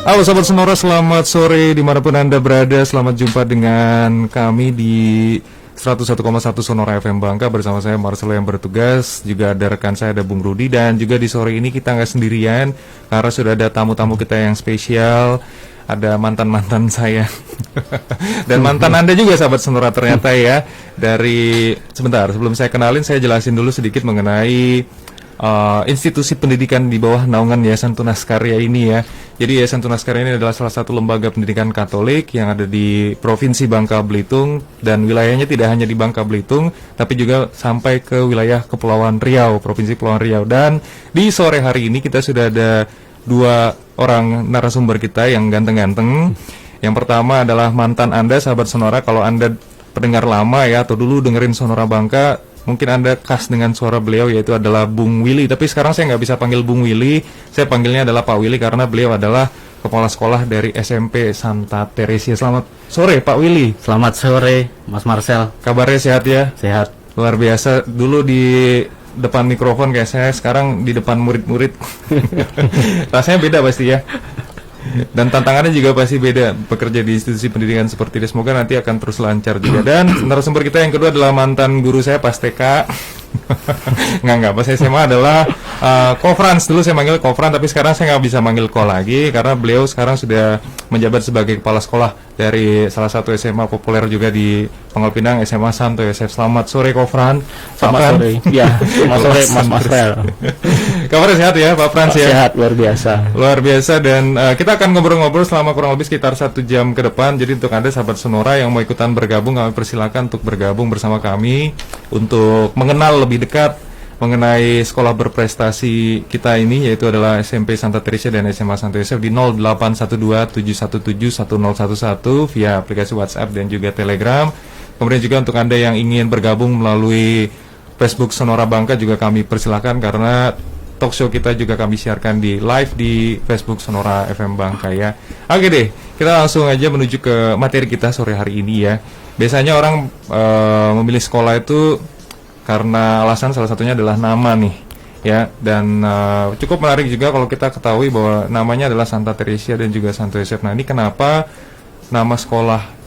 Halo sahabat Sonora, selamat sore dimanapun Anda berada. Selamat jumpa dengan kami di 101,1 Sonora FM Bangka. Bersama saya Marcelo yang bertugas. Juga ada rekan saya, ada Bung Rudi. Dan juga di sore ini kita nggak sendirian, karena sudah ada tamu-tamu kita yang spesial. Ada mantan-mantan saya dan mantan Anda juga sahabat Sonora ternyata ya. Sebentar, sebelum saya kenalin, saya jelasin dulu sedikit mengenai institusi pendidikan di bawah naungan Yayasan Tunas Karya ini ya. Jadi Yayasan Tunas Karya ini adalah salah satu lembaga pendidikan Katolik yang ada di Provinsi Bangka Belitung, dan wilayahnya tidak hanya di Bangka Belitung tapi juga sampai ke wilayah Kepulauan Riau, Provinsi Kepulauan Riau. Dan di sore hari ini kita sudah ada dua orang narasumber kita yang ganteng-ganteng. Yang pertama adalah mantan Anda sahabat Sonora. Kalau Anda pendengar lama ya, atau dulu dengerin Sonora Bangka, mungkin Anda khas dengan suara beliau, yaitu adalah Bung Willy. Tapi sekarang saya nggak bisa panggil Bung Willy, saya panggilnya adalah Pak Willy karena beliau adalah kepala sekolah dari SMP Santa Teresia. Selamat sore Pak Willy. Selamat sore Mas Marcel. Kabarnya sehat ya? Sehat. Luar biasa. Dulu di depan mikrofon kayak saya, sekarang di depan murid-murid. Rasanya beda pasti ya. Dan tantangannya juga pasti beda bekerja di institusi pendidikan seperti ini. Semoga nanti akan terus lancar juga. Dan narasumber kita yang kedua adalah mantan guru saya pas TK. Nggak, pas SMA adalah Ko Frans. Dulu saya manggil Ko Frans, tapi sekarang saya nggak bisa manggil Ko lagi karena beliau sekarang sudah menjabat sebagai kepala sekolah dari salah satu SMA populer juga di Pangkal Pinang, SMA Santo Yosef. Selamat sore Ko Frans. Selamat sore. Ya, selamat sore Mas Marcel. Kabarnya sehat ya Pak Frans ya? Sehat, luar biasa. Luar biasa. Dan kita akan ngobrol-ngobrol selama kurang lebih sekitar 1 jam ke depan. Jadi untuk Anda sahabat Sonora yang mau ikutan bergabung, kami persilakan untuk bergabung bersama kami untuk mengenal lebih dekat mengenai sekolah berprestasi kita ini, yaitu adalah SMP Santa Teresia dan SMA Santo Yosef di 0812-717-1011 via aplikasi WhatsApp dan juga Telegram. Kemudian juga untuk Anda yang ingin bergabung melalui Facebook Sonora Bangka juga kami persilakan, karena talk show kita juga kami siarkan di live di Facebook Sonora FM Bangka ya. Oke deh, kita langsung aja menuju ke materi kita sore hari ini ya. Biasanya orang memilih sekolah itu karena alasan salah satunya adalah nama nih ya. Dan cukup menarik juga kalau kita ketahui bahwa namanya adalah Santa Teresia dan juga Santo Yosef. Nah, ini kenapa nama sekolah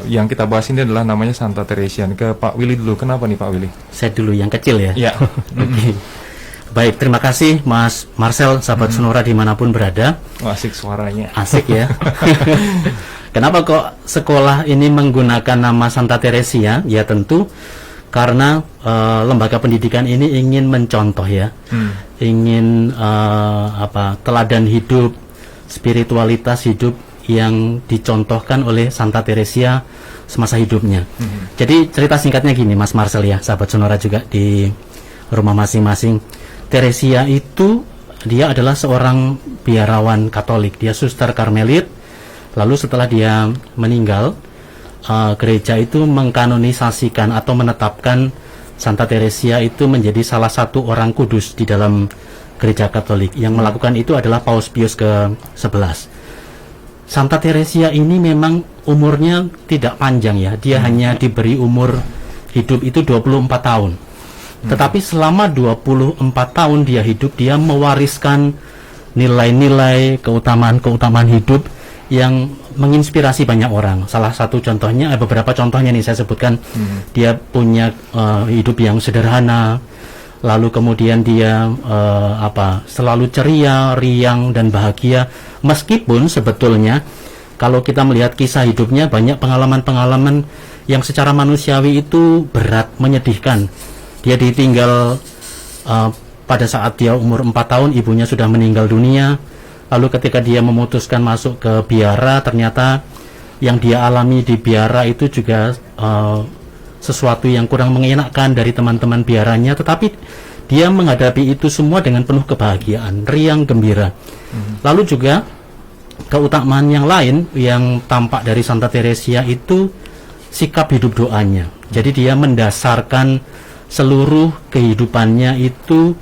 yang kita bahas ini adalah namanya Santa Teresia? Ke Pak Willy dulu, kenapa nih Pak Willy? Saya dulu yang kecil ya. Ya. Oke. Baik, terima kasih Mas Marcel, sahabat Sonora dimanapun berada. Asik suaranya. Asik ya. Kenapa kok sekolah ini menggunakan nama Santa Teresia? Ya tentu karena lembaga pendidikan ini ingin mencontoh ya, ingin teladan hidup, spiritualitas hidup yang dicontohkan oleh Santa Teresia semasa hidupnya. Jadi cerita singkatnya gini Mas Marcel ya, sahabat Sonora juga di rumah masing-masing. Teresia itu dia adalah seorang biarawan Katolik, dia suster Karmelit. Lalu setelah dia meninggal, gereja itu mengkanonisasikan atau menetapkan Santa Teresia itu menjadi salah satu orang kudus di dalam gereja Katolik. Yang melakukan itu adalah Paus Pius ke-11. Santa Teresia ini memang umurnya tidak panjang ya. Dia hanya diberi umur hidup itu 24 tahun. Tetapi selama 24 tahun dia hidup, dia mewariskan nilai-nilai, keutamaan-keutamaan hidup yang menginspirasi banyak orang. Salah satu contohnya, beberapa contohnya nih saya sebutkan. Dia punya hidup yang sederhana, lalu kemudian dia selalu ceria, riang dan bahagia. Meskipun sebetulnya kalau kita melihat kisah hidupnya, banyak pengalaman-pengalaman yang secara manusiawi itu berat, menyedihkan. Dia ditinggal pada saat dia umur 4 tahun, ibunya sudah meninggal dunia. Lalu ketika dia memutuskan masuk ke biara, ternyata yang dia alami di biara itu juga sesuatu yang kurang mengenakan dari teman-teman biaranya. Tetapi dia menghadapi itu semua dengan penuh kebahagiaan, riang, gembira. Lalu juga keutamaan yang lain yang tampak dari Santa Teresia itu sikap hidup doanya. Jadi dia mendasarkan seluruh kehidupannya itu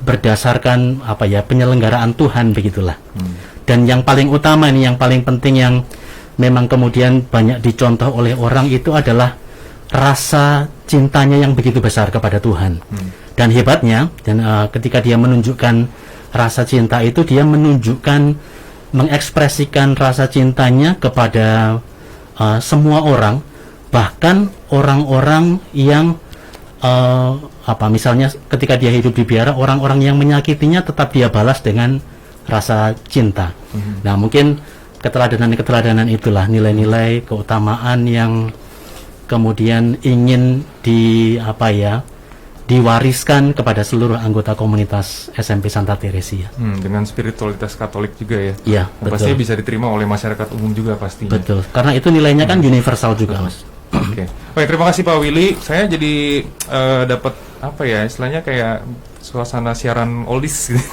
berdasarkan penyelenggaraan Tuhan, begitulah. Dan yang paling utama ini, yang paling penting, yang memang kemudian banyak dicontoh oleh orang itu adalah rasa cintanya yang begitu besar kepada Tuhan. Dan hebatnya, ketika dia menunjukkan rasa cinta itu, dia menunjukkan mengekspresikan rasa cintanya kepada semua orang, bahkan orang-orang yang misalnya ketika dia hidup di biara, orang-orang yang menyakitinya tetap dia balas dengan rasa cinta. Nah, mungkin keteladanan itulah nilai-nilai keutamaan yang kemudian ingin diwariskan kepada seluruh anggota komunitas SMP Santa Teresia. Dengan spiritualitas Katolik juga ya. Iya, betul. Pastinya bisa diterima oleh masyarakat umum juga pastinya. Betul. Karena itu nilainya kan universal juga, Mas. Oke. Baik, terima kasih Pak Willy. Saya jadi dapat istilahnya kayak suasana siaran oldies gitu.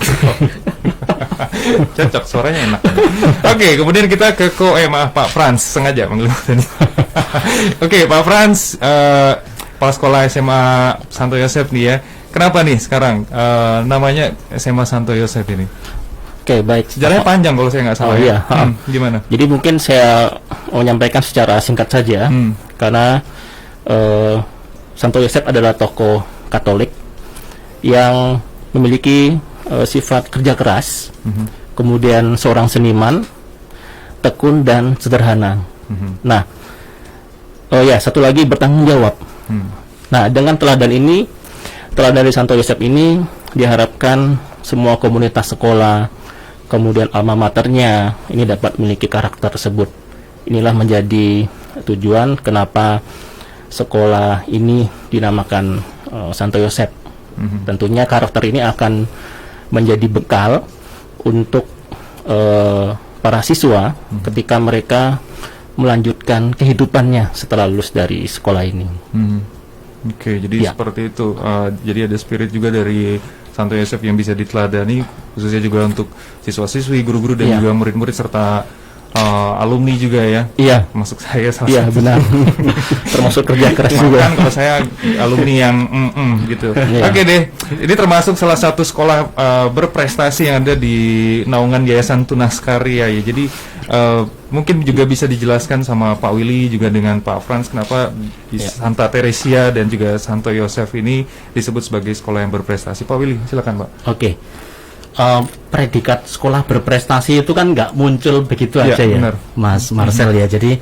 Cocok, suaranya enak. Oke, kemudian kita ke Pak Franz, sengaja manggil tadi. Oke, Pak Franz, Kepala Sekolah SMA Santo Yosef nih ya. Kenapa nih sekarang namanya SMA Santo Yosef ini? Oke, baik. Sejarahnya panjang kalau saya nggak salah. Oh, iya. Gimana? Jadi mungkin saya mau menyampaikan secara singkat saja, karena Santo Yosef adalah tokoh Katolik yang memiliki sifat kerja keras, kemudian seorang seniman, tekun dan sederhana. Nah, satu lagi bertanggung jawab. Nah, dengan teladan dari Santo Yosef ini diharapkan semua komunitas sekolah, kemudian alma maternya ini dapat memiliki karakter tersebut. Inilah menjadi tujuan kenapa sekolah ini dinamakan Santo Yosef. Tentunya karakter ini akan menjadi bekal untuk para siswa ketika mereka melanjutkan kehidupannya setelah lulus dari sekolah ini. Oke, jadi seperti itu. Jadi ada spirit juga dari Santo Yosef yang bisa diteladani, khususnya juga untuk siswa-siswi, guru-guru dan juga murid-murid serta alumni juga ya. Iya. Masuk saya salah Iya, satu. benar. Termasuk kerja keras juga. Kan kalau saya alumni yang gitu. Iya. Oke deh, ini termasuk salah satu sekolah berprestasi yang ada di naungan Yayasan Tunas Karya ya. Jadi mungkin juga bisa dijelaskan sama Pak Willy juga dengan Pak Franz kenapa di Santa Teresia dan juga Santo Yosef ini disebut sebagai sekolah yang berprestasi. Pak Willy, silakan Pak. Oke. Predikat sekolah berprestasi itu kan nggak muncul begitu aja ya, benar. Mas Marcel ya. Jadi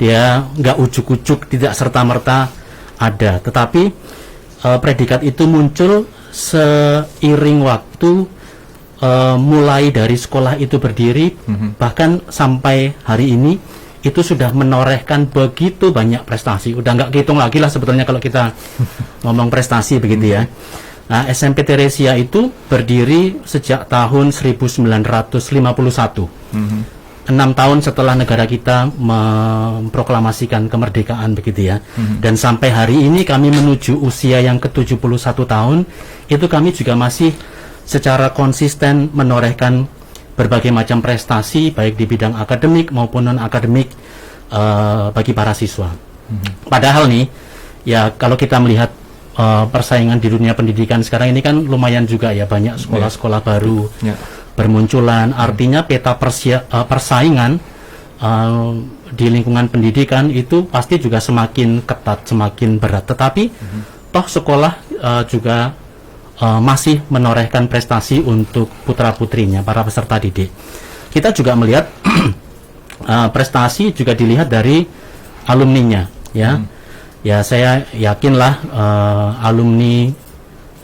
dia nggak ujuk-ujuk, tidak serta-merta ada. Tetapi predikat itu muncul seiring waktu, mulai dari sekolah itu berdiri, bahkan sampai hari ini itu sudah menorehkan begitu banyak prestasi. Udah nggak kehitung lagi lah sebetulnya kalau kita ngomong prestasi begitu ya. Nah, SMP Teresia itu berdiri sejak tahun 1951. 6 tahun setelah negara kita memproklamasikan kemerdekaan begitu ya. Dan sampai hari ini kami menuju usia yang ke-71 tahun, itu kami juga masih secara konsisten menorehkan berbagai macam prestasi baik di bidang akademik maupun non-akademik bagi para siswa. Padahal nih, ya kalau kita melihat persaingan di dunia pendidikan sekarang ini kan lumayan juga ya, banyak sekolah-sekolah baru bermunculan. Artinya peta persaingan di lingkungan pendidikan itu pasti juga semakin ketat, semakin berat. Tetapi toh sekolah juga masih menorehkan prestasi untuk putra-putrinya, para peserta didik. Kita juga melihat prestasi juga dilihat dari alumninya ya. Ya, saya yakinlah alumni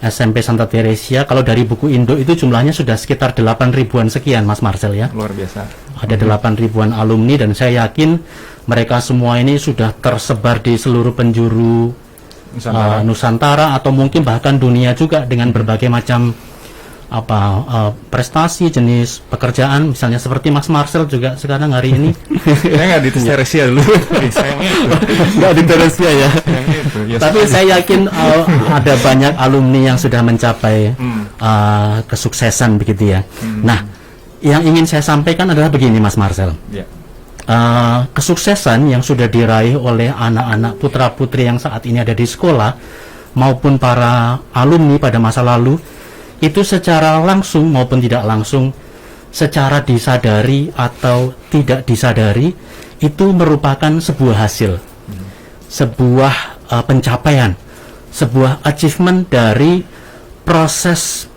SMP Santa Teresia kalau dari buku Indo itu jumlahnya sudah sekitar 8 ribuan sekian, Mas Marcel ya. Luar biasa. Ada 8 ribuan alumni dan saya yakin mereka semua ini sudah tersebar di seluruh penjuru Nusantara atau mungkin bahkan dunia juga dengan berbagai macam prestasi jenis pekerjaan, misalnya seperti Mas Marcel juga sekarang hari ini. Saya nggak di Teresia dulu. Nggak di Teresia ya. Tapi saya yakin ada banyak alumni yang sudah mencapai kesuksesan begitu ya. Nah, yang ingin saya sampaikan adalah begini, Mas Marcel. Kesuksesan yang sudah diraih oleh anak-anak putra-putri yang saat ini ada di sekolah maupun para alumni pada masa lalu itu secara langsung maupun tidak langsung, secara disadari atau tidak disadari, itu merupakan sebuah hasil, sebuah pencapaian, sebuah achievement dari proses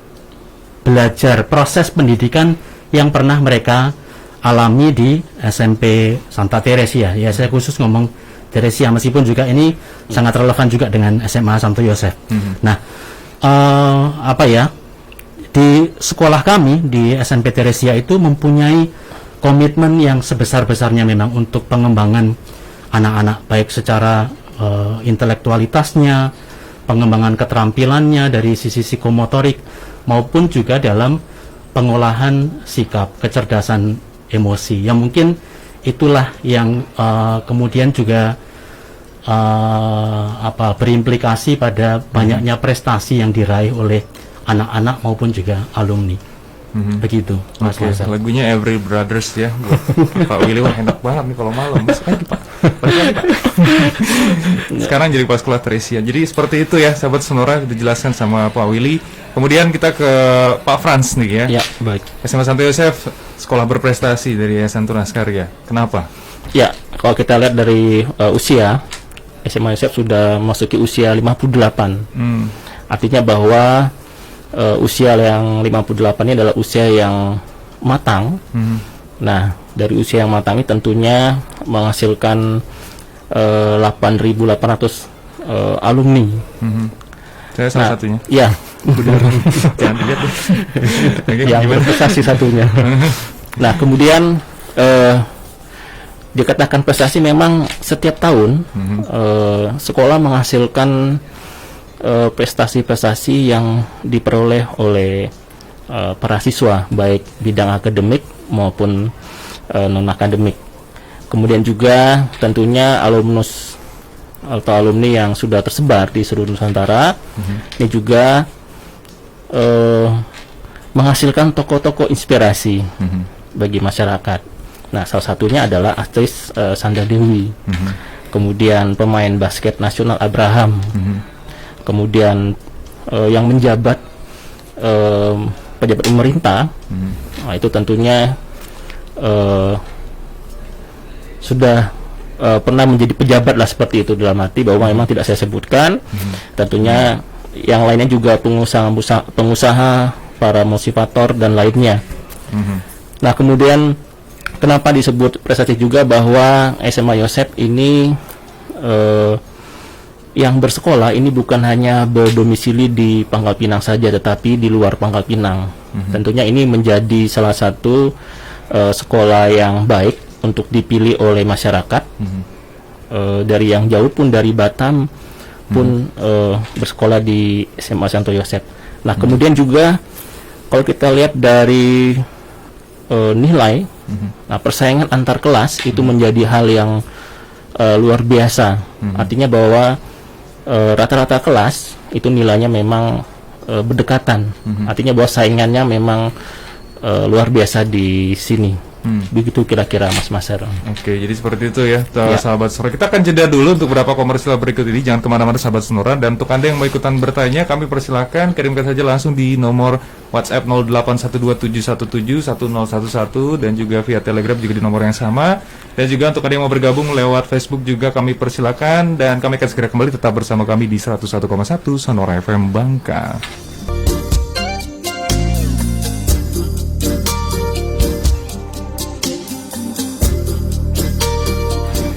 belajar, proses pendidikan yang pernah mereka alami di SMP Santa Teresia. Ya, saya khusus ngomong Teresia, meskipun juga ini sangat relevan juga dengan SMA Santo Yosef. Nah, di sekolah kami di SMP Teresia itu mempunyai komitmen yang sebesar-besarnya memang untuk pengembangan anak-anak, baik secara intelektualitasnya, pengembangan keterampilannya dari sisi psikomotorik, maupun juga dalam pengolahan sikap, kecerdasan emosi. Yang mungkin itulah yang kemudian juga berimplikasi pada banyaknya prestasi yang diraih oleh anak-anak maupun juga alumni. Begitu, Mas Marcel. Lagunya Every Brothers ya, buat Pak Willy. Wah, enak banget nih kalau malam. Masuk lagi, Pak. Balik lagi, Pak. Sekarang jadi pas sekolah Teresia. Jadi seperti itu ya, sahabat Sonora, dijelaskan sama Pak Willy. Kemudian kita ke Pak Frans nih ya. Ya, baik. SMA Santo Yosef, sekolah berprestasi dari Yayasan Tunas Karya. Kenapa? Ya, kalau kita lihat dari usia, SMA Yosef sudah memasuki usia 58. Artinya bahwa usia yang 58 ini adalah usia yang matang. Nah, dari usia yang matang ini tentunya menghasilkan 8.800 alumni. Saya salah satunya. Ya, Jangan dilihat deh. yang berprestasi satunya. Nah, kemudian dikatakan prestasi memang setiap tahun sekolah menghasilkan prestasi-prestasi yang diperoleh oleh para siswa, baik bidang akademik maupun non-akademik. Kemudian juga tentunya alumnus atau alumni yang sudah tersebar di seluruh Nusantara ini juga menghasilkan tokoh-tokoh inspirasi bagi masyarakat. Nah, salah satunya adalah aktris Sandra Dewi, kemudian pemain basket nasional Abraham, kemudian yang menjabat pejabat pemerintah. Nah, itu tentunya sudah pernah menjadi pejabat lah, seperti itu, dalam arti bahwa memang tidak saya sebutkan. Tentunya yang lainnya juga pengusaha, para motivator dan lainnya. Nah, kemudian kenapa disebut prestasi juga bahwa SMA Yosef ini yang bersekolah ini bukan hanya berdomisili di Pangkal Pinang saja, tetapi di luar Pangkal Pinang. Tentunya ini menjadi salah satu sekolah yang baik untuk dipilih oleh masyarakat. Dari yang jauh pun, dari Batam pun bersekolah di SMA Santo Yosef. Nah, kemudian juga kalau kita lihat dari nilai, nah, persaingan antar kelas itu menjadi hal yang luar biasa. Artinya bahwa rata-rata kelas itu nilainya memang berdekatan. Artinya bahwa saingannya memang luar biasa di sini. Begitu kira-kira, Mas Maser. Oke, jadi seperti itu ya, sahabat Sonora. Kita akan jeda dulu untuk beberapa komersial berikut ini. Jangan kemana-mana, sahabat Sonora. Dan untuk Anda yang mau ikutan bertanya, kami persilahkan kirimkan saja langsung di nomor WhatsApp 081217171011 dan juga via Telegram juga di nomor yang sama. Dan juga untuk Anda yang mau bergabung lewat Facebook juga kami persilahkan. Dan kami akan segera kembali, tetap bersama kami di 101,1 Sonora FM Bangka.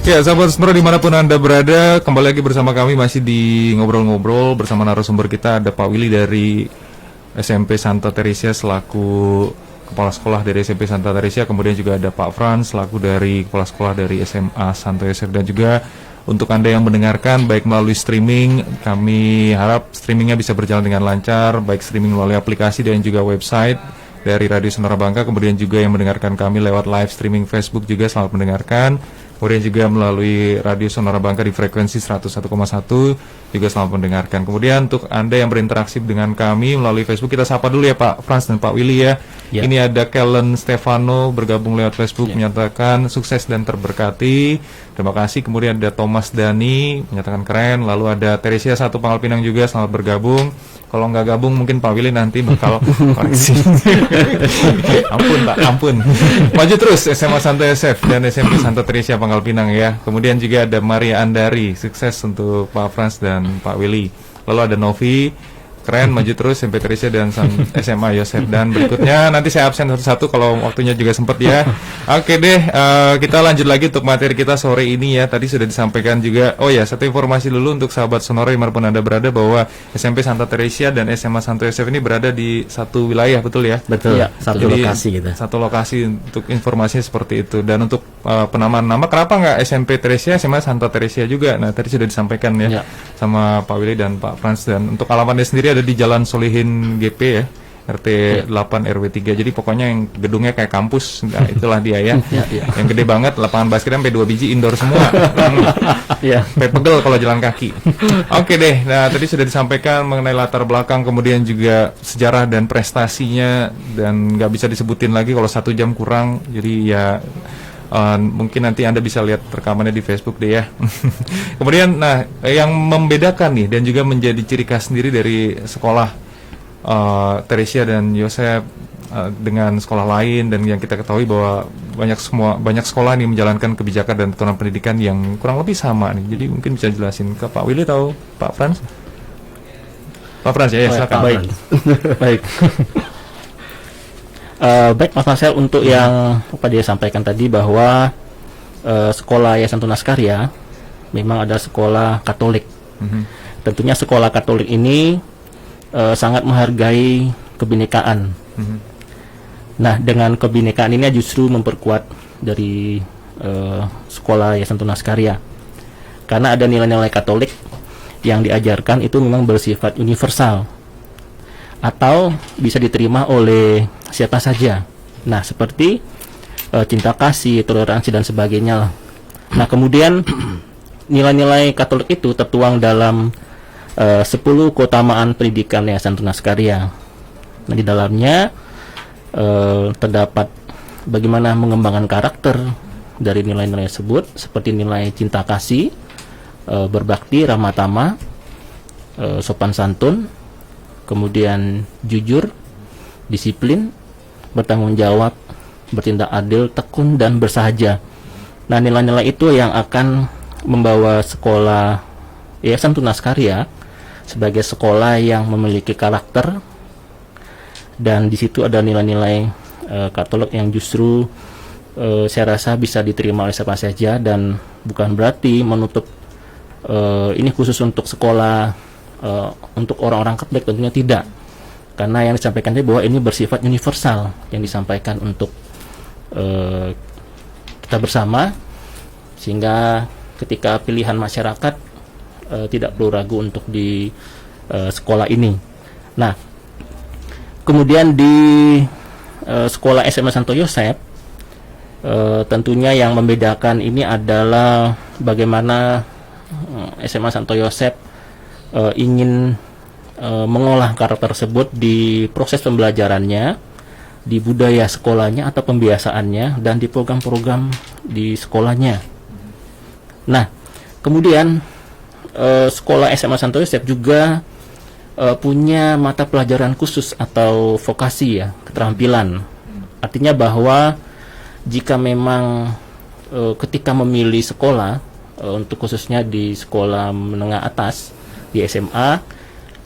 Ya, sahabat Sonora dimanapun Anda berada, kembali lagi bersama kami masih di ngobrol-ngobrol bersama narasumber kita. Ada Pak Willy dari SMP Santa Teresia selaku kepala sekolah dari SMP Santa Teresia, kemudian juga ada Pak Frans selaku dari kepala sekolah dari SMA Santo Yosef. Dan juga untuk Anda yang mendengarkan baik melalui streaming, kami harap streamingnya bisa berjalan dengan lancar, baik streaming melalui aplikasi dan juga website dari Radio Sonora Bangka. Kemudian juga yang mendengarkan kami lewat live streaming Facebook juga selamat mendengarkan. Kemudian juga melalui Radio Sonora Bangka di frekuensi 101,1 juga selamat mendengarkan. Kemudian untuk Anda yang berinteraksi dengan kami melalui Facebook, kita sapa dulu ya Pak Frans dan Pak Willy ya. Ini ada Kellen Stefano bergabung lewat Facebook menyatakan sukses dan terberkati. Terima kasih. Kemudian ada Thomas Dani menyatakan keren. Lalu ada Teresia 1 Pangkal Pinang juga selamat bergabung. Kalau nggak gabung mungkin Pak Willy nanti bakal koreksi. Ampun Pak, ampun. Maju terus SMA Santo Yosef dan SMP Santa Teresia Pangkal Pinang ya. Kemudian juga ada Maria Andari, sukses untuk Pak Frans dan Pak Willy. Lalu ada Novi, keren, maju terus SMP Teresia dan SMA Yosef. Dan berikutnya nanti saya absen satu-satu kalau waktunya juga sempat ya. Oke deh, kita lanjut lagi untuk materi kita sore ini ya. Tadi sudah disampaikan juga. Oh ya, satu informasi dulu untuk sahabat Sonora dimanapun Anda berada, bahwa SMP Santa Teresia dan SMA Santo Yosef ini berada di satu wilayah, betul ya? Betul, Ya, satu Jadi, lokasi gitu. Satu lokasi, untuk informasinya seperti itu. Dan untuk penamaan nama, kenapa nggak SMP Teresia, SMA Santa Teresia juga? Nah, tadi sudah disampaikan ya, Ya. sama Pak Willy dan Pak Frans. Dan untuk alamatnya sendiri ada di Jalan Solihin GP ya, RT 8 RW 3. Jadi pokoknya yang gedungnya kayak kampus. Nah, itulah dia ya. Yang gede banget, lapangan basket sampai 2 biji, indoor semua. Ya. Sampai pegel kalau jalan kaki. Oke deh. Nah, tadi sudah disampaikan mengenai latar belakang, kemudian juga sejarah dan prestasinya, dan nggak bisa disebutin lagi kalau 1 jam kurang. Jadi ya mungkin nanti Anda bisa lihat rekamannya di Facebook deh ya. Kemudian, nah, yang membedakan nih dan juga menjadi ciri khas sendiri dari sekolah Teresia dan Yosef dengan sekolah lain, dan yang kita ketahui bahwa banyak sekolah nih menjalankan kebijakan dan aturan pendidikan yang kurang lebih sama nih. Jadi mungkin bisa jelasin ke Pak Willy atau Pak Frans? Pak Frans ya, silakan. Baik. Baik. Baik Mas Marcel, untuk yang dia sampaikan tadi bahwa sekolah Yayasan Tunas Karya memang ada sekolah Katolik. Tentunya sekolah Katolik ini sangat menghargai kebinekaan. Nah, dengan kebinekaan ini justru memperkuat dari sekolah Yayasan Tunas Karya, karena ada nilai-nilai Katolik yang diajarkan itu memang bersifat universal atau bisa diterima oleh siapa saja. Nah, seperti cinta kasih, toleransi dan sebagainya lah. Nah, kemudian nilai-nilai Katolik itu tertuang dalam 10 keutamaan pendidikan Yayasan Tunas Karya. Nah, di dalamnya terdapat bagaimana mengembangkan karakter dari nilai-nilai tersebut, seperti nilai cinta kasih, berbakti, ramah tamah, sopan santun, kemudian jujur, disiplin, bertanggung jawab, bertindak adil, tekun, dan bersahaja. Nah, nilai-nilai itu yang akan membawa sekolah Yayasan Tunas Karya sebagai sekolah yang memiliki karakter, dan di situ ada nilai-nilai Katolik yang justru saya rasa bisa diterima oleh siapa saja, dan bukan berarti menutup ini khusus untuk sekolah untuk orang-orang Katolik, tentunya tidak. Karena yang disampaikan tadi bahwa ini bersifat universal, yang disampaikan untuk kita bersama, sehingga ketika pilihan masyarakat tidak perlu ragu untuk di sekolah ini. Nah, kemudian di sekolah SMA Santo Yosef, tentunya yang membedakan ini adalah bagaimana SMA Santo Yosef ingin mengolah karakter tersebut di proses pembelajarannya, di budaya sekolahnya atau pembiasaannya, dan di program-program di sekolahnya. Nah, kemudian sekolah SMA Santo Yosef juga punya mata pelajaran khusus atau vokasi ya, keterampilan. Artinya bahwa jika memang ketika memilih sekolah, untuk khususnya di sekolah menengah atas, di SMA,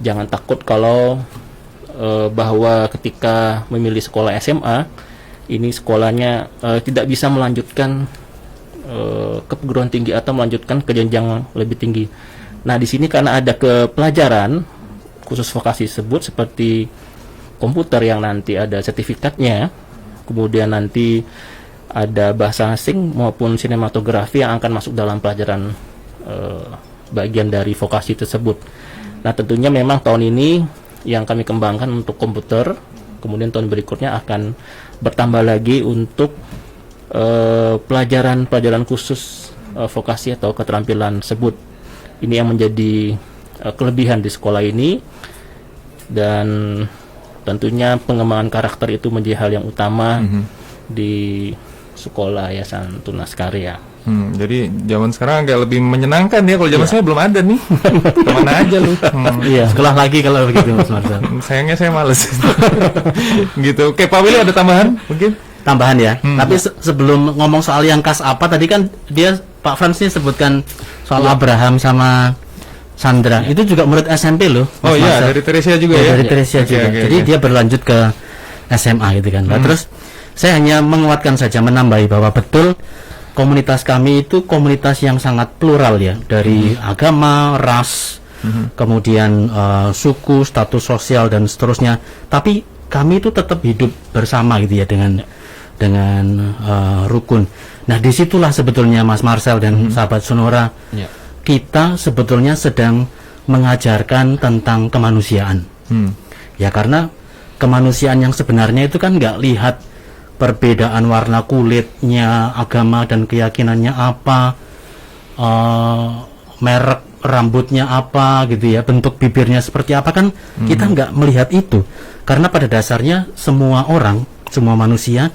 jangan takut kalau bahwa ketika memilih sekolah SMA, ini sekolahnya tidak bisa melanjutkan ke perguruan tinggi atau melanjutkan ke jenjang lebih tinggi. Nah, di sini karena ada kepelajaran khusus vokasi tersebut seperti komputer yang nanti ada sertifikatnya, kemudian nanti ada bahasa asing maupun sinematografi yang akan masuk dalam pelajaran bagian dari vokasi tersebut. Nah, tentunya memang tahun ini yang kami kembangkan untuk komputer, kemudian tahun berikutnya akan bertambah lagi untuk pelajaran khusus vokasi atau keterampilan tersebut. Ini yang menjadi kelebihan di sekolah ini, dan tentunya pengembangan karakter itu menjadi hal yang utama di sekolah Yayasan Tunas Karya. Jadi zaman sekarang agak lebih menyenangkan ya. Kalau zaman saya belum ada nih. Kemana aja lu? Iya, sekolah lagi kalau begitu Mas Marcel. Sayangnya saya males. Gitu. Oke, Pak Willy ada tambahan mungkin? Tambahan ya. Tapi sebelum ngomong soal yang khas apa tadi kan dia Pak Frans ini sebutkan soal Abraham sama Sandra. Itu juga murid SMP loh. Oh Mas iya, Marcel. dari Teresia juga Ya, ya. dari Teresia Oke, juga. oke, Jadi oke. dia berlanjut ke SMA gitu kan. Nah, terus saya hanya menguatkan saja, menambahi bahwa betul komunitas kami itu komunitas yang sangat plural ya, dari agama, ras, kemudian suku, status sosial dan seterusnya. Tapi kami itu tetap hidup bersama gitu ya dengan rukun. Nah, disitulah sebetulnya Mas Marcel dan sahabat Sonora, Ya. kita sebetulnya sedang mengajarkan tentang kemanusiaan. Ya, karena kemanusiaan yang sebenarnya itu kan nggak lihat perbedaan warna kulitnya, agama dan keyakinannya apa, merek rambutnya apa gitu ya, bentuk bibirnya seperti apa, kan kita nggak melihat itu. Karena pada dasarnya semua orang, semua manusia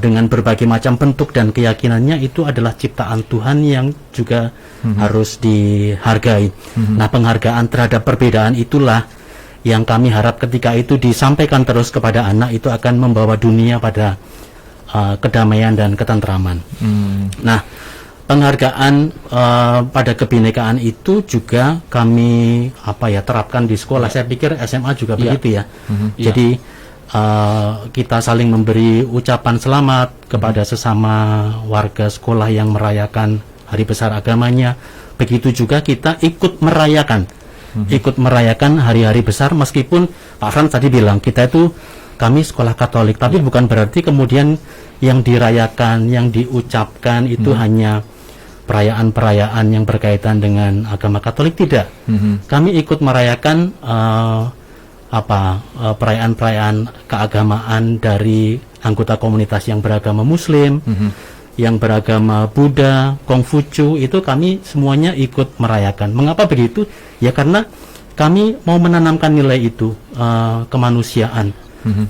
dengan berbagai macam bentuk dan keyakinannya itu adalah ciptaan Tuhan yang juga harus dihargai. Nah, penghargaan terhadap perbedaan itulah yang kami harap ketika itu disampaikan terus kepada anak, itu akan membawa dunia pada kedamaian dan ketentraman. Nah, penghargaan pada kebinekaan itu juga kami terapkan di sekolah. Saya pikir SMA juga begitu ya. Jadi kita saling memberi ucapan selamat kepada sesama warga sekolah yang merayakan hari besar agamanya. Begitu juga kita ikut merayakan hari-hari besar, meskipun Pak Frans tadi bilang kita itu kami sekolah Katolik, tapi bukan berarti kemudian yang dirayakan, yang diucapkan itu hanya perayaan-perayaan yang berkaitan dengan agama Katolik, tidak. Kami ikut merayakan perayaan-perayaan keagamaan dari anggota komunitas yang beragama Muslim, yang beragama Buddha, Kongfucu, itu kami semuanya ikut merayakan. Mengapa begitu? Ya karena kami mau menanamkan nilai itu, kemanusiaan,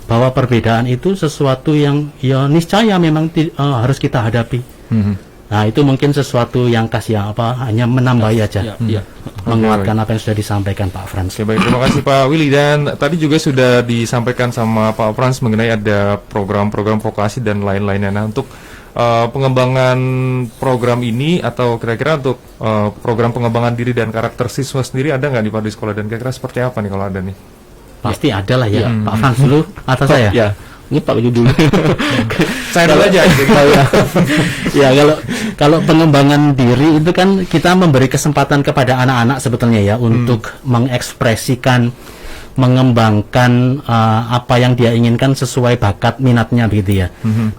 bahwa perbedaan itu sesuatu yang ya niscaya memang harus kita hadapi. Nah, itu mungkin sesuatu yang hanya menambahi aja, menguatkan apa yang sudah disampaikan Pak Frans. Oke, baik, terima kasih Pak Willy. Dan tadi juga sudah disampaikan sama Pak Frans mengenai ada program-program vokasi dan lain-lainnya. Nah, untuk pengembangan program ini atau kira-kira untuk program pengembangan diri dan karakter siswa sendiri ada nggak di Pak di sekolah, dan kira-kira seperti apa nih kalau ada nih? Pasti ada lah ya. Pak Frans dulu atau saya? Ya, ini Pak Willy dulu. Saya dulu aja. Ya, kalau pengembangan diri itu kan kita memberi kesempatan kepada anak-anak sebetulnya ya untuk mengekspresikan, mengembangkan apa yang dia inginkan sesuai bakat minatnya begitu ya.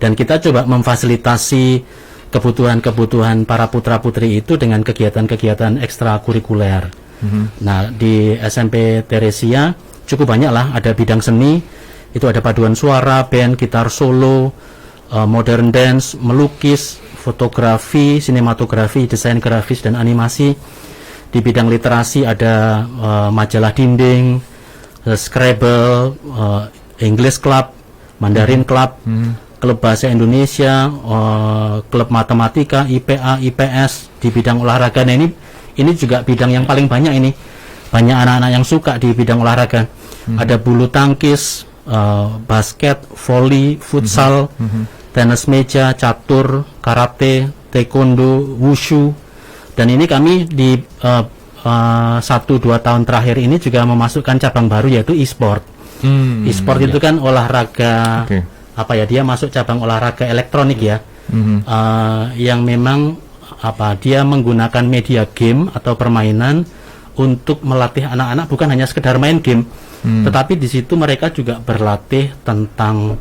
Dan kita coba memfasilitasi kebutuhan-kebutuhan para putra-putri itu dengan kegiatan-kegiatan ekstrakurikuler. Nah, di SMP Teresia cukup banyak lah, ada bidang seni, itu ada paduan suara, band, gitar solo, modern dance, melukis, fotografi, sinematografi, desain grafis dan animasi. Di bidang literasi ada majalah dinding, Scrabble, English Club, Mandarin Club, Klub Bahasa Indonesia, Klub Matematika, IPA, IPS. Di bidang olahraga, nah ini juga bidang yang paling banyak ini. Banyak anak-anak yang suka di bidang olahraga. Ada bulu tangkis, basket, volley, futsal, tenis meja, catur, karate, taekwondo, wushu. Dan ini kami di 1-2 tahun terakhir ini juga memasukkan cabang baru, yaitu e-sport. E-sport itu kan olahraga, dia masuk cabang olahraga elektronik ya, yang memang dia menggunakan media game atau permainan untuk melatih anak-anak, bukan hanya sekedar main game, tetapi di situ mereka juga berlatih tentang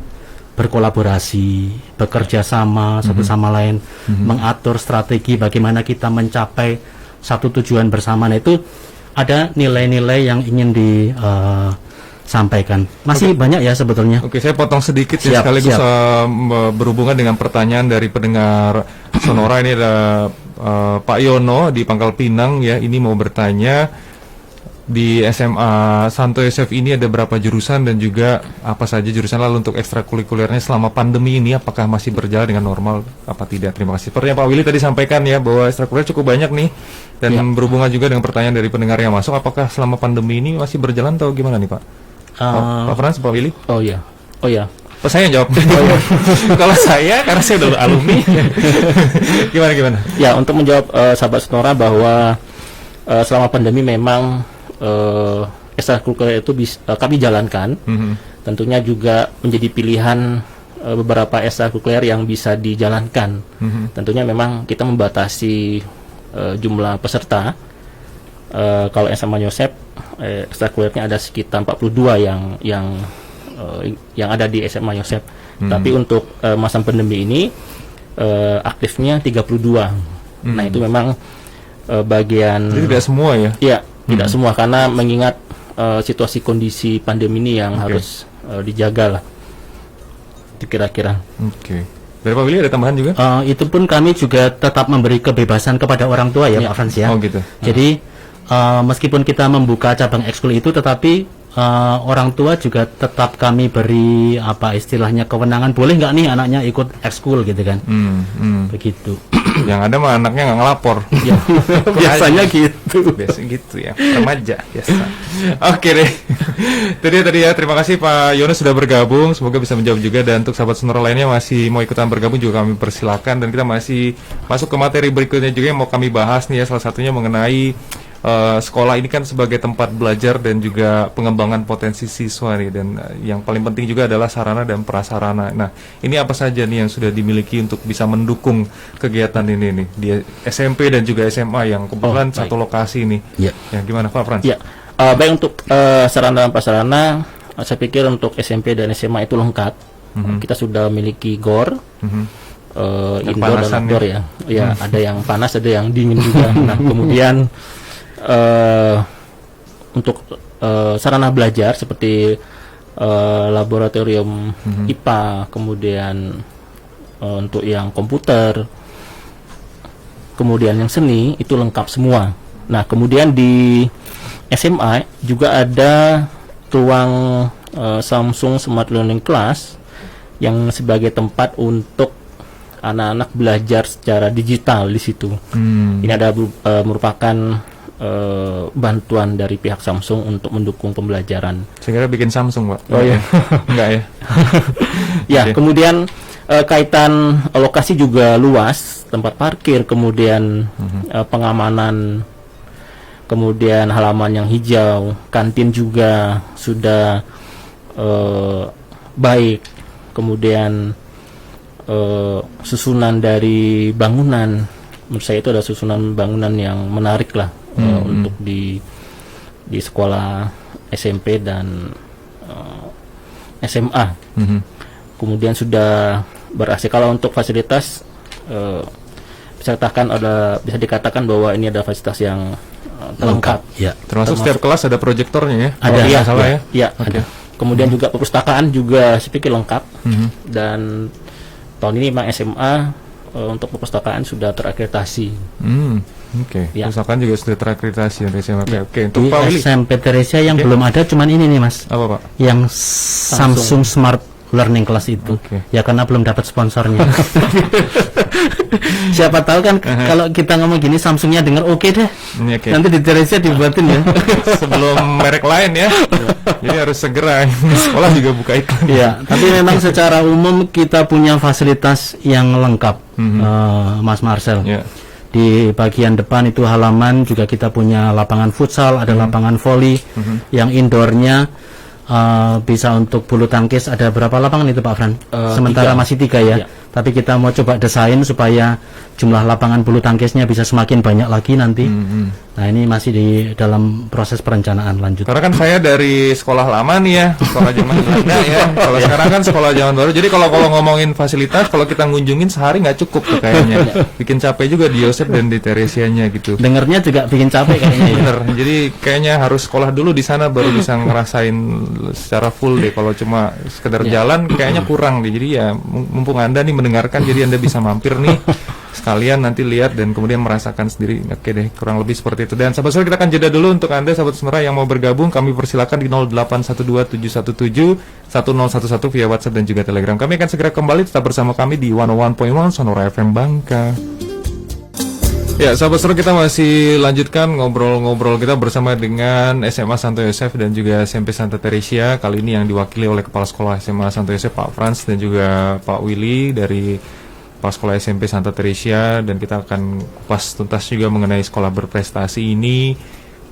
berkolaborasi, bekerja sama satu sama lain, mengatur strategi bagaimana kita mencapai satu tujuan bersama. Nah, itu ada nilai-nilai yang ingin disampaikan. Masih banyak ya sebetulnya. Oke, saya potong sedikit ya, sekaligus berhubungan dengan pertanyaan dari pendengar Sonora. Ini ada Pak Yono di Pangkal Pinang ya, ini mau bertanya, di SMA Santo Yosef ini ada berapa jurusan dan juga apa saja jurusan, lalu untuk ekstrakurikulernya selama pandemi ini apakah masih berjalan dengan normal apa tidak? Terima kasih. Seperti yang Pak Willy tadi sampaikan ya, bahwa ekstrakurikuler cukup banyak nih, dan berhubungan juga dengan pertanyaan dari pendengar yang masuk, apakah selama pandemi ini masih berjalan atau gimana nih Pak? Pak Frans, Pak Willy? Oh ya. Pak saya yang jawab. Kalau saya, karena saya udah alumni. Gimana? Ya, untuk menjawab sahabat Sonora bahwa selama pandemi memang ekstrakurikuler itu kami jalankan. Tentunya juga menjadi pilihan beberapa ekstrakurikuler yang bisa dijalankan. Tentunya memang kita membatasi jumlah peserta. Kalau SMA Yosep ekstrakurikulernya ada sekitar 42 yang ada di SMA Yosep. Tapi untuk masa pandemi ini aktifnya 32. Nah, itu memang bagian. Jadi tidak semua ya? Iya, tidak semua, karena mengingat situasi kondisi pandemi ini yang harus dijaga lah. Itu kira-kira. Oke. Dari Pak Willy ada tambahan juga? Itu pun kami juga tetap memberi kebebasan kepada orang tua ya, Pak Frans ya. Oh gitu. Jadi meskipun kita membuka cabang ekskul itu, tetapi orang tua juga tetap kami beri apa istilahnya kewenangan, boleh nggak nih anaknya ikut ekskul gitu kan? Begitu. Yang ada mah anaknya nggak ngelapor. Ya, biasanya gitu. Biasa gitu ya, remaja biasa. Oke deh. Tadi ya, terima kasih Pak Yones sudah bergabung. Semoga bisa menjawab juga, dan untuk sahabat Sonora lainnya masih mau ikutan bergabung juga kami persilakan, dan kita masih masuk ke materi berikutnya juga yang mau kami bahas nih ya. Salah satunya mengenai sekolah ini kan sebagai tempat belajar dan juga pengembangan potensi siswa nih, dan yang paling penting juga adalah sarana dan prasarana. Nah, ini apa saja nih yang sudah dimiliki untuk bisa mendukung kegiatan ini nih di SMP dan juga SMA yang kebetulan satu lokasi ini. Ya. Ya, gimana Pak Frans? Ya, baik, untuk sarana dan prasarana, saya pikir untuk SMP dan SMA itu lengkap. Kita sudah memiliki GOR, indoor dan outdoor ya. Ya, ada yang panas, ada yang dingin juga. Nah, kemudian untuk sarana belajar seperti laboratorium IPA, kemudian untuk yang komputer, kemudian yang seni, itu lengkap semua. Nah, kemudian di SMA juga ada ruang Samsung Smart Learning Class yang sebagai tempat untuk anak-anak belajar secara digital di situ. Ini ada merupakan bantuan dari pihak Samsung untuk mendukung pembelajaran. Saya kira bikin Samsung, Pak. Oh iya. Enggak ya? Ya, kemudian kaitan lokasi juga luas, tempat parkir, kemudian pengamanan, kemudian halaman yang hijau, kantin juga sudah baik, kemudian susunan dari bangunan, menurut saya itu ada susunan bangunan yang menarik lah untuk di sekolah SMP dan SMA. Kemudian sudah berAC. Kalau untuk fasilitas bisa dikatakan bahwa ini ada fasilitas yang lengkap. Ya. Termasuk setiap kelas ada proyektornya ya? Ada. Kalau tidak salah ya? Iya, ada. Kemudian juga perpustakaan juga saya pikir lengkap. Dan tahun ini memang SMA untuk perpustakaan sudah terakreditasi. Oke. Ya. Perpustakaan juga sudah terakreditasi dari SMA. Ya. Oke. Untuk Di Pak Willy, SMP Teresia yang belum ada cuman ini nih Mas, apa Pak? yang Samsung Smart Learning Class itu. Ya karena belum dapat sponsornya. Siapa tahu kan kalau kita ngomong gini Samsungnya dengar oke deh. Oke. Nanti di Teresia dibuatin ya. Sebelum merek lain ya. Jadi harus segera. Sekolah juga buka iklan. Iya, tapi memang secara umum kita punya fasilitas yang lengkap, Mas Marcel. Ya. Di bagian depan itu halaman juga kita punya lapangan futsal, ada lapangan voli, yang indoornya bisa untuk bulu tangkis. Ada berapa lapangan itu Pak Fran? Sementara 3. masih 3 ya. Ya. Tapi kita mau coba desain supaya jumlah lapangan bulu tangkisnya bisa semakin banyak lagi nanti. Nah ini masih di dalam proses perencanaan lanjut. Karena kan saya dari sekolah lama nih ya, sekolah zaman Belanda ya. Kalau sekarang kan sekolah zaman baru. Jadi kalau ngomongin fasilitas, kalau kita ngunjungin sehari nggak cukup tuh kayaknya. Bikin capek juga di Yosep dan di Teresianya gitu. Dengernya juga bikin capek kayaknya. Ya. Bener. Jadi kayaknya harus sekolah dulu di sana baru bisa ngerasain secara full deh. Kalau cuma sekedar jalan kayaknya kurang deh. Jadi ya mumpung Anda nih mendengarkan, jadi Anda bisa mampir nih sekalian nanti lihat dan kemudian merasakan sendiri. Oke deh, kurang lebih seperti itu. Dan sahabat-sahabat, kita akan jeda dulu untuk Anda sahabat Sonora yang mau bergabung. Kami persilakan di 0812-717-1011 via WhatsApp dan juga Telegram. Kami akan segera kembali, tetap bersama kami di 101.1 Sonora FM Bangka. Ya, sahabat Sonora, kita masih lanjutkan ngobrol-ngobrol kita bersama dengan SMA Santo Yosef dan juga SMP Santa Teresia. Kali ini yang diwakili oleh Kepala Sekolah SMA Santo Yosef Pak Frans dan juga Pak Willy dari Kepala Sekolah SMP Santa Teresia, dan kita akan kupas tuntas juga mengenai sekolah berprestasi ini.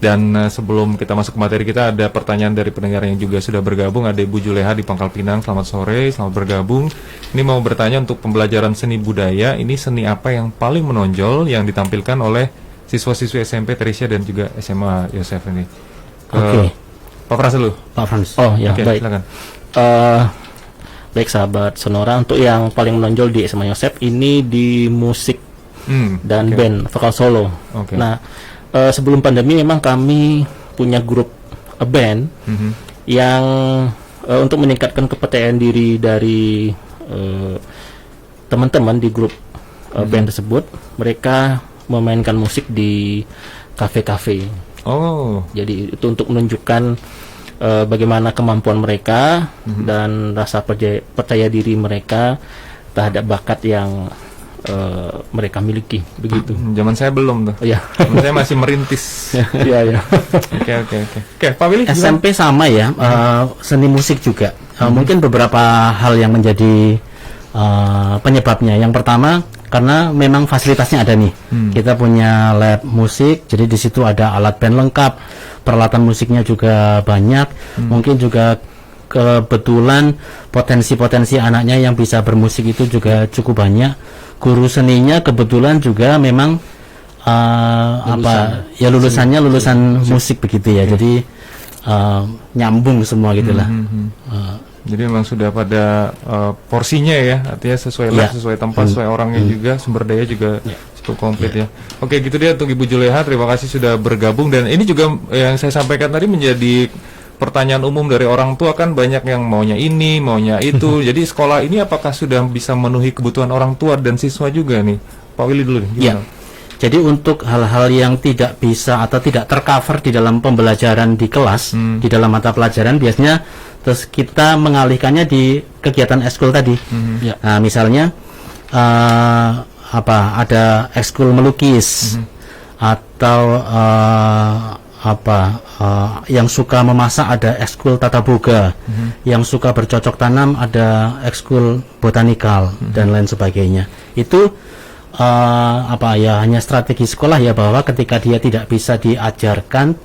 Dan sebelum kita masuk ke materi kita, ada pertanyaan dari pendengar yang juga sudah bergabung. Ada Ibu Juleha di Pangkal Pinang, selamat sore, selamat bergabung. Ini mau bertanya untuk pembelajaran seni budaya, ini seni apa yang paling menonjol yang ditampilkan oleh siswa-siswi SMP Teresia dan juga SMA Yosef ini? Oke. Pak Frans dulu. Pak Frans. Oh ya, Oke, baik. silakan. Baik sahabat Sonora, untuk yang paling menonjol di SMA Yosef ini di musik dan oke. band vokal solo. Oke. Nah, sebelum pandemi memang kami punya grup band yang untuk meningkatkan kepercayaan diri dari teman-teman di grup band tersebut, mereka memainkan musik di kafe-kafe. Oh, Jadi itu untuk menunjukkan bagaimana kemampuan mereka dan rasa percaya diri mereka terhadap bakat yang mereka miliki, begitu. zaman saya belum tuh. Ya, Zaman saya masih merintis. ya, ya. Oke. Oke, Pak Willy. gimana? SMP sama ya, seni musik juga. Mungkin beberapa hal yang menjadi penyebabnya. Yang pertama, karena memang fasilitasnya ada nih. Kita punya lab musik, jadi di situ ada alat band lengkap, peralatan musiknya juga banyak. Mungkin juga kebetulan potensi-potensi anaknya yang bisa bermusik itu juga cukup banyak. Guru seninya kebetulan juga memang lulusannya lulusan musik begitu ya. Jadi nyambung semua gitulah. Jadi memang sudah pada porsinya ya, artinya sesuai lab, sesuai tempat, sesuai orangnya juga, sumber daya juga cukup komplit ya. Oke, gitu dia untuk Ibu Juleha, terima kasih sudah bergabung. Dan ini juga yang saya sampaikan tadi menjadi pertanyaan umum dari orang tua, kan banyak yang maunya ini, maunya itu. Jadi sekolah ini apakah sudah bisa memenuhi kebutuhan orang tua dan siswa juga nih? Pak Willy dulu nih, Ya. gimana? Jadi untuk hal-hal yang tidak bisa atau tidak tercover di dalam pembelajaran di kelas, di dalam mata pelajaran, biasanya terus kita mengalihkannya di kegiatan ekskul tadi. Ya. Nah, misalnya ada ekskul melukis atau yang suka memasak ada ekskul tata boga, yang suka bercocok tanam ada ekskul botanikal dan lain sebagainya. Itu hanya strategi sekolah ya, bahwa ketika dia tidak bisa diajarkan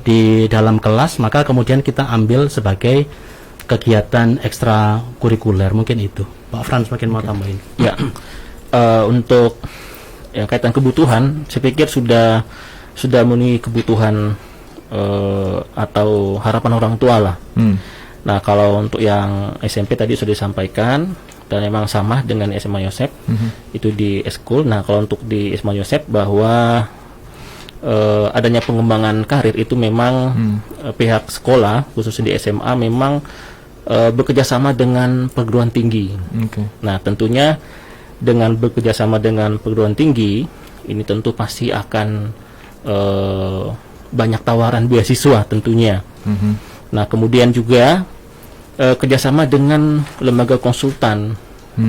di dalam kelas, maka kemudian kita ambil sebagai kegiatan ekstrakurikuler. Mungkin itu Pak Frans mungkin mau tambahin. Ya, untuk yang kaitan kebutuhan, saya pikir sudah memenuhi kebutuhan atau harapan orang tua lah. Nah, kalau untuk yang SMP tadi sudah disampaikan dan memang sama dengan SMA Yosef, itu di eskul. Nah, kalau untuk di SMA Yosef bahwa adanya pengembangan karir itu memang pihak sekolah khususnya di SMA memang bekerjasama dengan perguruan tinggi. Nah, tentunya dengan bekerjasama dengan perguruan tinggi ini tentu pasti akan banyak tawaran beasiswa tentunya. Nah, kemudian juga kerjasama dengan lembaga konsultan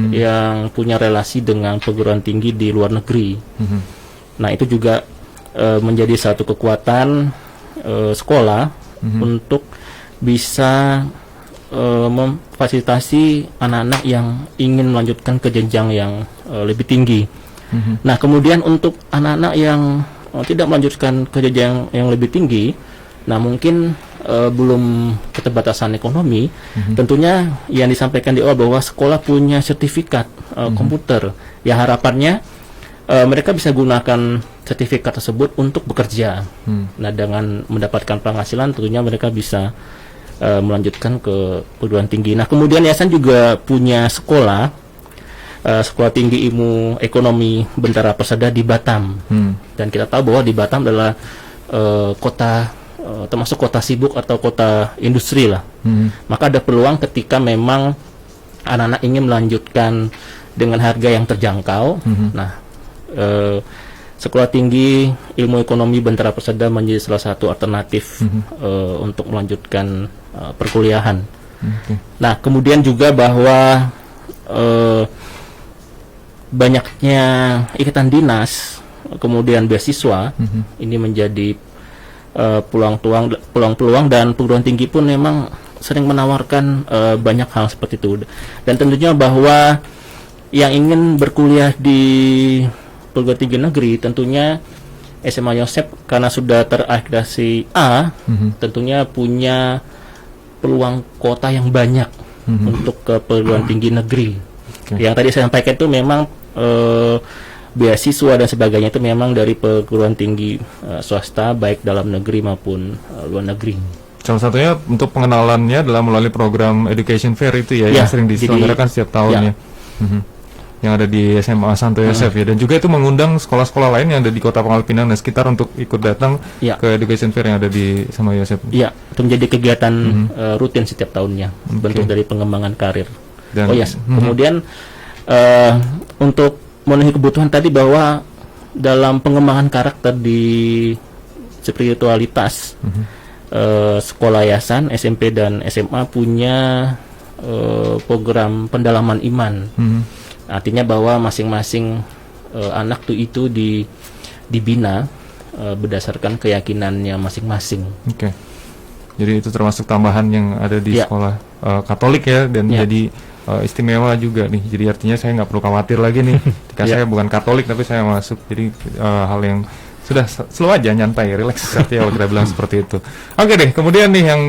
yang punya relasi dengan perguruan tinggi di luar negeri. Nah, itu juga menjadi satu kekuatan sekolah untuk bisa memfasilitasi anak-anak yang ingin melanjutkan ke jenjang yang lebih tinggi. Nah, kemudian untuk anak-anak yang tidak melanjutkan ke jenjang yang lebih tinggi, nah mungkin belum keterbatasan ekonomi, tentunya yang disampaikan di awal bahwa sekolah punya sertifikat komputer, ya harapannya mereka bisa gunakan sertifikat tersebut untuk bekerja. Nah, dengan mendapatkan penghasilan tentunya mereka bisa melanjutkan ke perguruan tinggi. Nah, kemudian yayasan juga punya sekolah tinggi ilmu ekonomi Bentara Persada di Batam. Dan kita tahu bahwa di Batam adalah kota termasuk kota sibuk atau kota industri lah. Maka ada peluang ketika memang anak-anak ingin melanjutkan dengan harga yang terjangkau. Nah, sekolah tinggi ilmu ekonomi Bentara Persada menjadi salah satu alternatif untuk melanjutkan perkuliahan. Nah, kemudian juga bahwa banyaknya ikatan dinas, kemudian beasiswa, ini menjadi peluang-peluang, dan perguruan tinggi pun memang sering menawarkan banyak hal seperti itu. Dan tentunya bahwa yang ingin berkuliah di perguruan tinggi negeri, tentunya SMA Yosep karena sudah terakreditasi A, tentunya punya peluang kuota yang banyak untuk ke perguruan tinggi negeri. Yang tadi saya sampaikan itu memang beasiswa dan sebagainya itu memang dari perguruan tinggi swasta, baik dalam negeri maupun luar negeri. Salah satunya untuk pengenalannya adalah melalui program Education Fair itu ya, yang sering diselenggarakan setiap tahunnya. Yang ada di SMA Santo Yosef ya, dan juga itu mengundang sekolah-sekolah lain yang ada di Kota Pangkal Pinang dan sekitar untuk ikut datang ke Education Fair yang ada di SMA Yosef. Iya, itu menjadi kegiatan rutin setiap tahunnya, bentuk dari pengembangan karir. Dan, kemudian untuk memenuhi kebutuhan tadi bahwa dalam pengembangan karakter di spiritualitas, sekolah yayasan SMP dan SMA punya program pendalaman iman. Artinya bahwa masing-masing anak itu dibina berdasarkan keyakinannya masing-masing. Oke. Jadi itu termasuk tambahan yang ada di sekolah Katolik ya, dan jadi istimewa juga nih. Jadi artinya saya nggak perlu khawatir lagi nih ketika saya bukan Katolik tapi saya masuk. Jadi hal yang sudah slow aja, nyantai, relax seperti yang kita bilang seperti itu. Oke deh, kemudian nih yang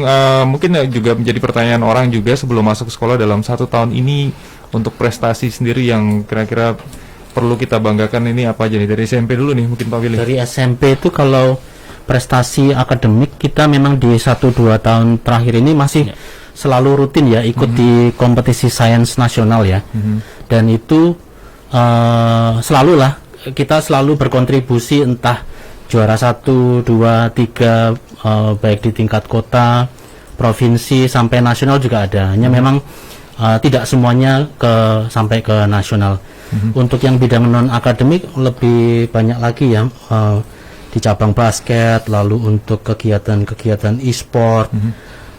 mungkin juga menjadi pertanyaan orang juga sebelum masuk sekolah dalam 1 tahun ini, untuk prestasi sendiri yang kira-kira perlu kita banggakan ini apa aja nih? Dari SMP dulu nih mungkin Pak Willy. Dari SMP itu kalau prestasi akademik kita memang di 1-2 tahun terakhir ini masih selalu rutin ya ikut di kompetisi sains nasional ya. Dan itu selalulah kita selalu berkontribusi, entah juara 1, 2, 3 baik di tingkat kota, provinsi sampai nasional juga ada. Hanya memang tidak semuanya sampai ke nasional. Untuk yang bidang non akademik lebih banyak lagi ya, di cabang basket, lalu untuk kegiatan e-sport,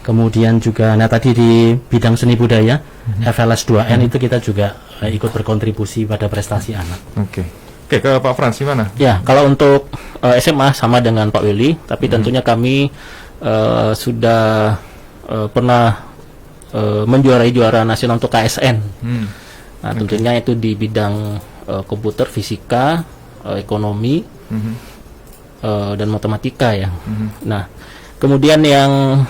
kemudian juga tadi di bidang seni budaya, FLS 2N itu kita juga ikut berkontribusi pada prestasi anak. Oke, ke Pak Frans gimana? Ya, kalau untuk SMA sama dengan Pak Willy, tapi tentunya kami sudah pernah menjuarai juara nasional untuk KSN. Nah, tentunya itu di bidang komputer, fisika, ekonomi, dan matematika ya. Nah, kemudian yang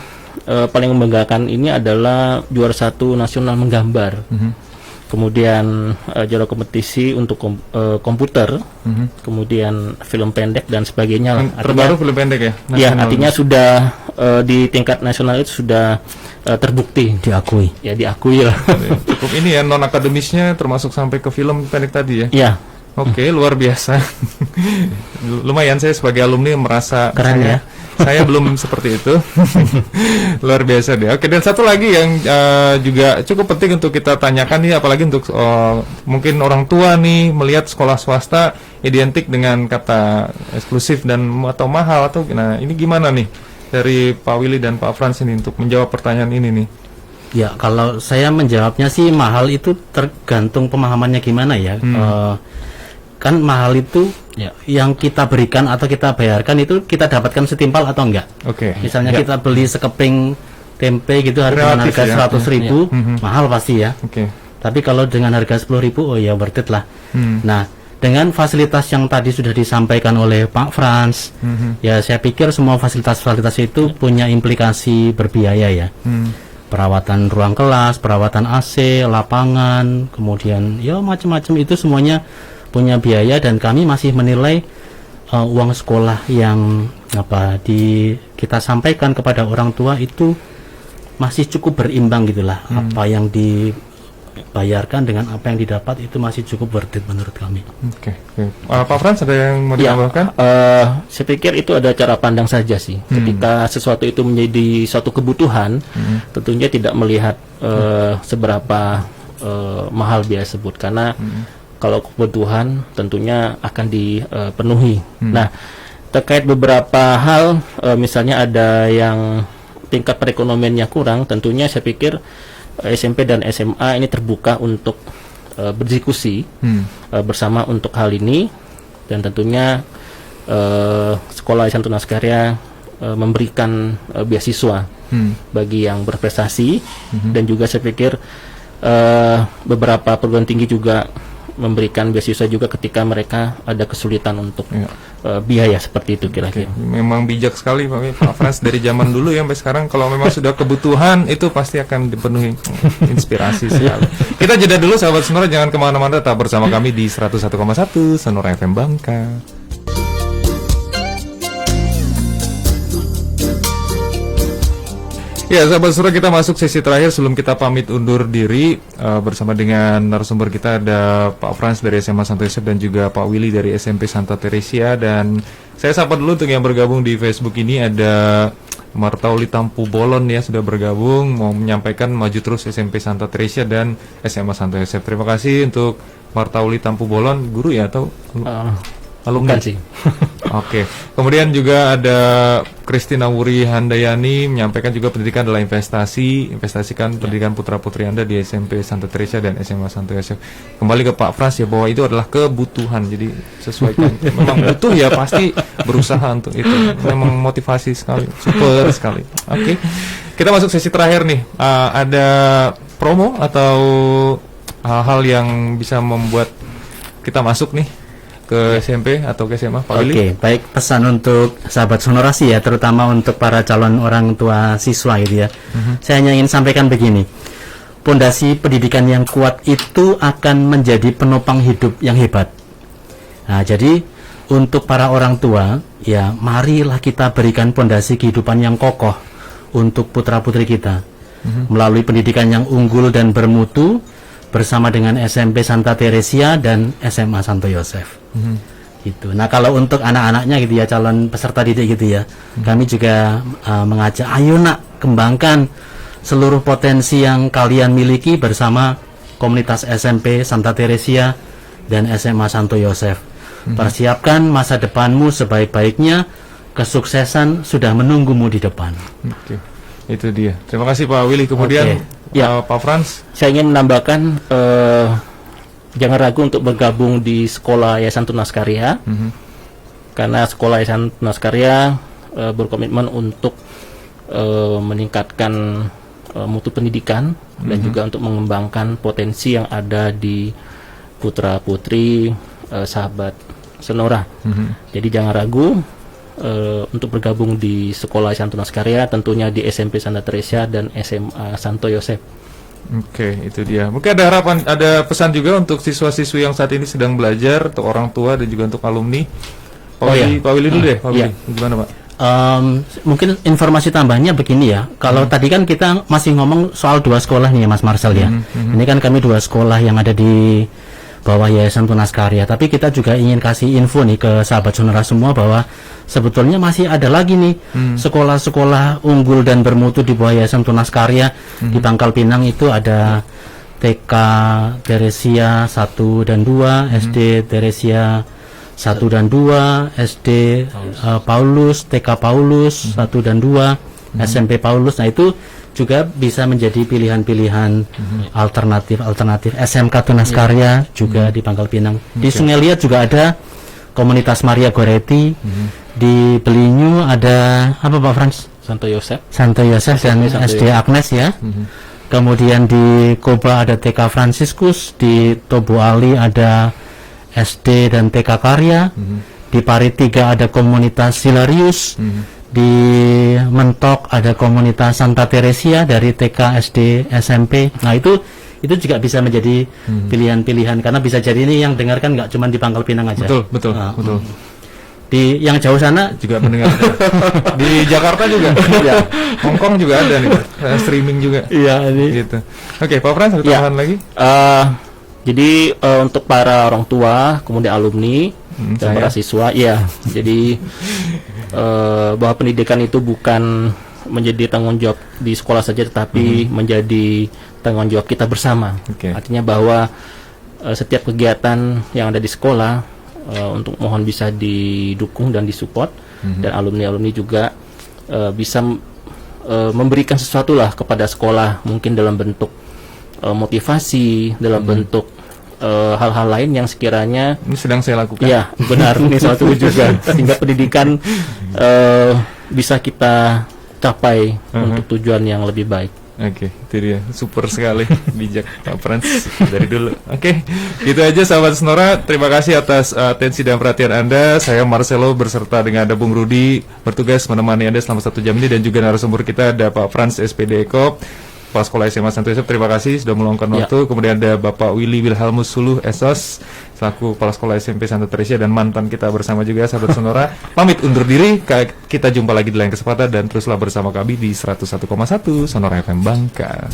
paling membanggakan ini adalah juara 1 nasional menggambar. Kemudian juara kompetisi untuk komputer, kemudian film pendek dan sebagainya. Terbaru film pendek ya? Iya, artinya sudah di tingkat nasional itu sudah terbukti, diakui. Ya, diakui lah. Cukup ini ya, non akademisnya termasuk sampai ke film pendek tadi ya? Iya. Oke, luar biasa. Lumayan, saya sebagai alumni merasa keren ya. Saya belum seperti itu. Luar biasa deh. Oke, dan satu lagi yang juga cukup penting untuk kita tanyakan nih, apalagi untuk mungkin orang tua nih melihat sekolah swasta identik dengan kata eksklusif dan atau mahal atau nah ini gimana nih dari Pak Willy dan Pak Frans ini untuk menjawab pertanyaan ini nih? Ya, kalau saya menjawabnya sih mahal itu tergantung pemahamannya gimana ya. Kan mahal itu yang kita berikan atau kita bayarkan itu kita dapatkan setimpal atau enggak. Misalnya kita beli sekeping tempe gitu dengan harga 100.000, mahal pasti ya. Tapi kalau dengan harga 10.000, oh ya worth it lah. Nah, dengan fasilitas yang tadi sudah disampaikan oleh Pak Frans, ya saya pikir semua fasilitas-fasilitas itu punya implikasi berbiaya ya. Perawatan ruang kelas, perawatan AC, lapangan, kemudian ya macam-macam itu semuanya punya biaya, dan kami masih menilai uang sekolah yang kita sampaikan kepada orang tua itu masih cukup berimbang gitulah. Apa yang dibayarkan dengan apa yang didapat itu masih cukup worth it menurut kami. Pak Frans ada yang mau ditambahkan? Saya pikir itu ada cara pandang saja sih. Ketika sesuatu itu menjadi suatu kebutuhan, tentunya tidak melihat seberapa mahal biaya sebut, karena kalau kebutuhan tentunya akan dipenuhi. Nah, terkait beberapa hal, misalnya ada yang tingkat perekonomiannya kurang, tentunya saya pikir SMP dan SMA ini terbuka untuk berdiskusi bersama untuk hal ini, dan tentunya Sekolah Yayasan Tunas Karya memberikan beasiswa bagi yang berprestasi, dan juga saya pikir beberapa perguruan tinggi juga memberikan beasiswa juga ketika mereka ada kesulitan untuk biaya seperti itu kira-kira. Memang bijak sekali Pak Frans dari zaman dulu ya sampai sekarang, kalau memang sudah kebutuhan itu pasti akan dipenuhi. Inspirasi sekali. Kita jeda dulu sahabat Sonora, jangan kemana-mana, tetap bersama kami di 101,1 Sonora FM Bangka. Ya, sahabat Sonora, kita masuk sesi terakhir sebelum kita pamit undur diri. Bersama dengan narasumber kita ada Pak Frans dari SMA Santo Yosef dan juga Pak Willy dari SMP Santa Teresia. Dan saya sapa dulu untuk yang bergabung di Facebook ini, ada Martauli Tampu Bolon ya, sudah bergabung, mau menyampaikan maju terus SMP Santa Teresia dan SMA Santo Yosef. Terima kasih untuk Martauli Tampu Bolon, guru ya atau alumni? Bukan sih. Oke. Kemudian juga ada Kristina Wuri Handayani menyampaikan juga pendidikan adalah investasi. Investasikan pendidikan putra-putri Anda di SMP Santa Teresia dan SMA Santo Yosef. Kembali ke Pak Frans ya, bahwa itu adalah kebutuhan. Jadi sesuaikan. Memang butuh ya, pasti berusaha untuk itu. Memang motivasi sekali. Super sekali. Oke. Kita masuk sesi terakhir nih. Ada promo atau hal-hal yang bisa membuat kita masuk nih ke SMP atau ke SMA, Pak Willy? Oke, baik, pesan untuk sahabat Sonorasi ya, terutama untuk para calon orang tua siswa gitu ya. Saya hanya ingin sampaikan begini. Pondasi pendidikan yang kuat itu akan menjadi penopang hidup yang hebat. Nah, jadi untuk para orang tua ya, marilah kita berikan pondasi kehidupan yang kokoh untuk putra-putri kita. Melalui pendidikan yang unggul dan bermutu bersama dengan SMP Santa Teresia dan SMA Santo Yosef. Gitu. Nah, kalau untuk anak-anaknya gitu ya, calon peserta didik gitu ya, kami juga mengajak, ayo nak, kembangkan seluruh potensi yang kalian miliki bersama komunitas SMP Santa Teresia dan SMA Santo Yosef. Persiapkan masa depanmu sebaik-baiknya, kesuksesan sudah menunggumu di depan. Oke. Itu dia. Terima kasih Pak Willy. Kemudian Pak Frans, saya ingin menambahkan jangan ragu untuk bergabung di sekolah Yayasan Tunas Karya, karena sekolah Yayasan Tunas Karya berkomitmen untuk meningkatkan mutu pendidikan dan juga untuk mengembangkan potensi yang ada di putra-putri sahabat Sonora. Jadi jangan ragu untuk bergabung di sekolah Yayasan Tunas Karya, tentunya di SMP Santa Teresia dan SMA Santo Yosef. Oke, itu dia. Mungkin ada harapan, ada pesan juga untuk siswa-siswi yang saat ini sedang belajar, untuk orang tua dan juga untuk alumni. Pak Willy dulu deh, Pak Willy. Gimana Pak? Mungkin informasi tambahnya begini ya. Kalau tadi kan kita masih ngomong soal 2 sekolah nih ya Mas Marcel ya. Ini kan kami 2 sekolah yang ada di bawah Yayasan Tunas Karya. Tapi kita juga ingin kasih info nih ke sahabat Sonora semua bahwa sebetulnya masih ada lagi nih sekolah-sekolah unggul dan bermutu di bawah Yayasan Tunas Karya. Di Pangkal Pinang itu ada TK Teresia 1 dan 2, SD Teresia 1 dan 2, SD Paulus, TK Paulus 1 dan 2, SMP Paulus. Nah, itu juga bisa menjadi pilihan-pilihan alternatif SMK Tunas Karya juga di Pangkal Pinang. Di Sungai Liat juga ada komunitas Maria Goretti. Di Belinyu ada apa Pak Frans? Santo Yosef dan SD Agnes ya. Kemudian di Koba ada TK Fransiskus, di Tobo Ali ada SD dan TK Karya. Di Parit 3 ada komunitas Silarius. Di Mentok ada komunitas Santa Teresia dari TK, SD, SMP. Nah, itu juga bisa menjadi pilihan-pilihan, karena bisa jadi ini yang dengarkan nggak cuma di Pangkal Pinang aja. Betul. Di yang jauh sana juga mendengar. Di Jakarta juga. Ya. Hongkong juga ada nih. Streaming juga. Iya, ini. Gitu. Oke, Pak Frans, ada tambahan lagi? Jadi untuk para orang tua, kemudian alumni dan para siswa, ya. Jadi bahwa pendidikan itu bukan menjadi tanggung jawab di sekolah saja, tetapi menjadi tanggung jawab kita bersama. Artinya bahwa setiap kegiatan yang ada di sekolah untuk mohon bisa didukung dan disupport, dan alumni-alumni juga bisa memberikan sesuatu lah kepada sekolah, mungkin dalam bentuk motivasi, dalam bentuk hal-hal lain yang sekiranya ini sedang saya lakukan. Ya, benar, ini suatu juga, sehingga pendidikan bisa kita capai untuk tujuan yang lebih baik. Oke, itu dia. Super sekali. Bijak Pak Frans dari dulu. Oke, itu aja sahabat Sonora. Terima kasih atas atensi dan perhatian Anda. Saya Marcelo beserta dengan ada Bung Rudi bertugas menemani Anda selama 1 jam ini. Dan juga narasumber kita ada Pak Frans SPD Eko, Kepala Sekolah SMA Santo Yosef. Terima kasih sudah meluangkan waktu. Kemudian ada Bapak Willy Wilhelmus Suluh SOS selaku Kepala Sekolah SMP Santa Teresia dan mantan kita bersama juga sahabat Sonora. Pamit undur diri, kita jumpa lagi di lain kesempatan dan teruslah bersama kami di 101,1 Sonora FM Bangka.